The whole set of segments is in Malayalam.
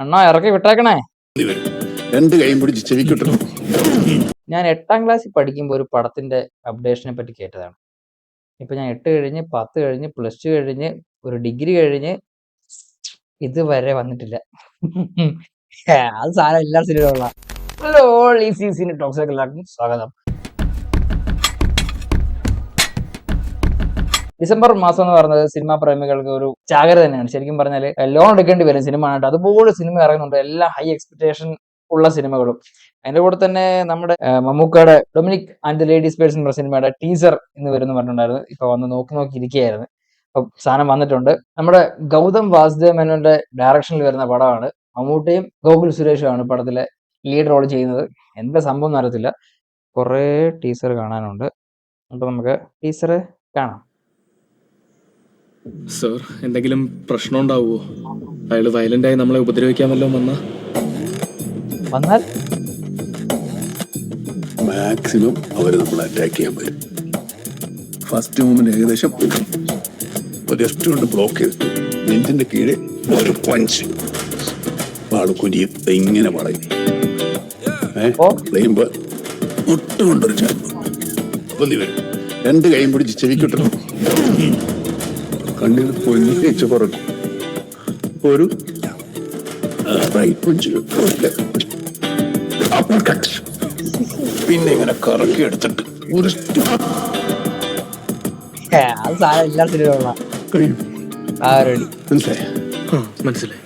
അണ്ണാ ഇറക്കി വിട്ടേക്കണേ. രണ്ട് കൈയും പിടിച്ച് ചെവിക്കിട്ടു. ഞാൻ 8ാം ക്ലാസ്സിൽ പഠിക്കുമ്പോൾ ഒരു പടത്തിന്റെ അപ്ഡേഷനെ പറ്റി കേട്ടതാണ്. ഇപ്പൊ ഞാൻ 8 കഴിഞ്ഞ് 10 കഴിഞ്ഞ് +2 കഴിഞ്ഞ് ഒരു ഡിഗ്രി കഴിഞ്ഞ് ഇതുവരെ വന്നിട്ടില്ല. അത് സാധനം എല്ലാ സിനിമയുള്ള. ഹലോ ടോക്സിക് എല്ലാവർക്കും സ്വാഗതം. ഡിസംബർ മാസം എന്ന് പറയുന്നത് സിനിമാ പ്രേമികൾക്ക് ഒരു ജാഗ്രത തന്നെയാണ്. ശരിക്കും പറഞ്ഞാൽ ലോൺ എടുക്കേണ്ടി വരും സിനിമ ആയിട്ട്. അതുപോലെ സിനിമ ഇറങ്ങുന്നുണ്ട്, എല്ലാം ഹൈ എക്സ്പെക്ടേഷൻ ഉള്ള സിനിമകളും. അതിന്റെ കൂടെ തന്നെ നമ്മുടെ മമ്മൂക്കയുടെ Dominic and the ladies person എന്ന സിനിമയുടെ ടീസർ ഇന്ന് വരുന്നു പറഞ്ഞിട്ടുണ്ടായിരുന്നു. ഇപ്പൊ വന്ന് നോക്കി ഇരിക്കുകയായിരുന്നു. അപ്പൊ സാധനം വന്നിട്ടുണ്ട്. നമ്മുടെ ഗൗതം വാസുദേവ് മേനോന്റെ ഡയറക്ഷനിൽ വരുന്ന പടമാണ്. മമ്മൂട്ടിയും ഗോകുൽ സുരേഷുമാണ് പടത്തിലെ ലീഡ് റോൾ ചെയ്യുന്നത്. എന്താ സംഭവം എന്ന് അറിയത്തില്ല. കുറേ ടീസർ കാണാനുണ്ട്. അപ്പൊ നമുക്ക് ടീസർ കാണാം. സർ, എന്തെങ്കിലും പ്രശ്നം ഉണ്ടാവുമോ? അയാള് വയലന്റായി നമ്മളെ ഉപദ്രവിക്കാമല്ലോ വന്നാൽ മാക്സിമം അവര് നമ്മളെ അറ്റാക്ക് ചെയ്യാൻ വരും. ഫസ്റ്റ് മൂവ്മെന്റ് ഏകദേശം ഒരു ലെഫ്റ്റ് കൊണ്ട് ബ്ലോക്ക് ചെയ്തിട്ട് നെഞ്ചിന്റെ കീഴെ ഒരു പഞ്ച് ആള് കുരിയും ഇങ്ങനെ പറയും. ചെയ്യുമ്പോ ഒട്ടുകൊണ്ടൊരു പൊന്തി വരും. രണ്ട് കൈയും പിടിച്ച് ചെവിക്കിട്ടു. കണ്ണിൽ പൊന്നിച്ച് കുറക്കും. ഒരു റൈറ്റ് പഞ്ച്, പിന്നെ ഇങ്ങനെ കറക്കി എടുത്തിട്ട് ഒരു മനസ്സിലായി.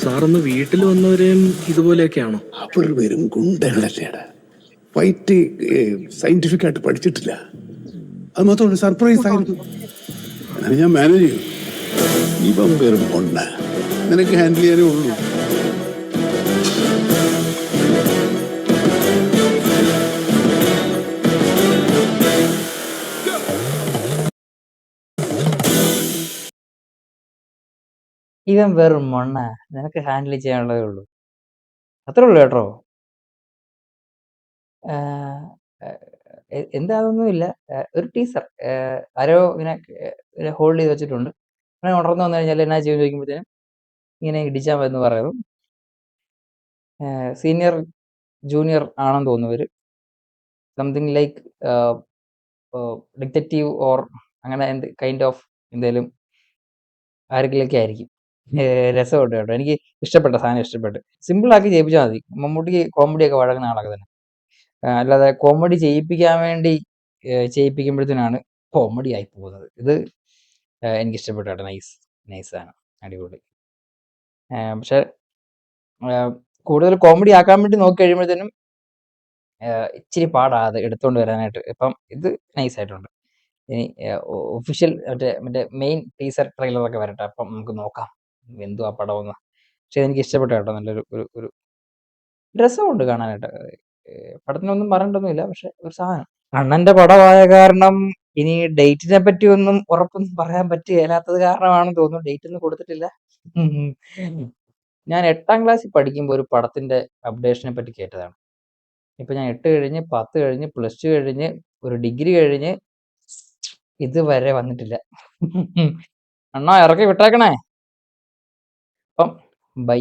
സാറൊന്ന് വീട്ടിൽ വന്നവരെയും ഇതുപോലെയൊക്കെയാണോ? അപ്പോൾ വരും ഗുണ്ടകളല്ലേടാ. ഫൈറ്റ് സയന്റിഫിക് ആയിട്ട് പഠിച്ചിട്ടില്ല. അത് മാത്രമല്ല സർപ്രൈസ് ആയിരുന്നു. ഞാൻ മാനേജ് ചെയ്യും. ഇവൻ വെറും കൊണ്ട നിനക്ക് ഹാൻഡിൽ ചെയ്യാനേ ഉള്ളൂ. ഇവൻ വെറും മണ്ണ, നിനക്ക് ഹാൻഡിൽ ചെയ്യാനുള്ളതേ ഉള്ളൂ. അത്രേ ഉള്ളൂ കേട്ടോ. എന്താതൊന്നുമില്ല. ഒരു ടീസർ ആരോ ഇങ്ങനെ ഹോൾഡ് ചെയ്ത് വെച്ചിട്ടുണ്ട്. അങ്ങനെ ഉണർന്നു വന്നു കഴിഞ്ഞാൽ എന്നാ ചെയ്യുമെന്ന് ചോദിക്കുമ്പോഴത്തേനും ഇങ്ങനെ ഇടിച്ചാൽ മതി എന്ന് പറയുന്നു. സീനിയർ ജൂനിയർ ആണെന്ന് തോന്നുന്നു ഇവര്. സംതിങ് ലൈക്ക് ഡിറ്റക്റ്റീവ് ഓർ അങ്ങനെ കൈൻഡ് ഓഫ് എന്തേലും ആരെങ്കിലൊക്കെ ആയിരിക്കും. രസമുണ്ട് കേട്ടോ. എനിക്ക് ഇഷ്ടപ്പെട്ട സാധനം ഇഷ്ടപ്പെട്ടു. സിമ്പിളാക്കി ചെയ്യിപ്പിച്ചാൽ മതി. മമ്മൂട്ടിക്ക് കോമഡിയൊക്കെ വഴങ്ങുന്ന ആളൊക്കെ തന്നെ. അല്ലാതെ കോമഡി ചെയ്യിപ്പിക്കാൻ വേണ്ടി ചെയ്യിപ്പിക്കുമ്പോഴത്തേനാണ് കോമഡി ആയി പോകുന്നത്. ഇത് എനിക്കിഷ്ടപ്പെട്ടു കേട്ടോ. നൈസാണ്, അടിപൊളി. പക്ഷെ കൂടുതൽ കോമഡി ആക്കാൻ വേണ്ടി നോക്കി കഴിയുമ്പോഴത്തേനും ഇച്ചിരി പാടാ അത് എടുത്തുകൊണ്ട് വരാനായിട്ട്. ഇപ്പം ഇത് നൈസായിട്ടുണ്ട്. ഇനി ഒഫീഷ്യൽ മറ്റേ മെയിൻ ടീസർ ട്രെയിലറൊക്കെ വരട്ടെ, അപ്പം നമുക്ക് നോക്കാം എന്തുവാ പടമെന്ന്. പക്ഷെ എനിക്ക് ഇഷ്ടപ്പെട്ടു കേട്ടോ. നല്ലൊരു ഒരു രസമുണ്ട് കാണാനായിട്ട്. പടത്തിനൊന്നും പറഞ്ഞിട്ടൊന്നുമില്ല, പക്ഷെ ഒരു സാധനം. അണ്ണന്റെ പടമായ കാരണം ഇനി ഡേറ്റിനെ പറ്റി ഒന്നും ഉറപ്പൊന്നും പറയാൻ പറ്റുകയില്ലാത്തത് കാരണമാണെന്ന് തോന്നുന്നു ഡേറ്റ് ഒന്നും കൊടുത്തിട്ടില്ല. ഞാൻ 8ാം ക്ലാസ്സിൽ പഠിക്കുമ്പോൾ ഒരു പടത്തിന്റെ അപ്ഡേഷനെ പറ്റി കേട്ടതാണ്. ഇപ്പൊ ഞാൻ 8 കഴിഞ്ഞ് 10 കഴിഞ്ഞ് +2 കഴിഞ്ഞ് ഒരു ഡിഗ്രി കഴിഞ്ഞ് ഇതുവരെ വന്നിട്ടില്ല. അണ്ണാ ഇറക്കി വിട്ടേക്കണേ. അപ്പം ബൈ.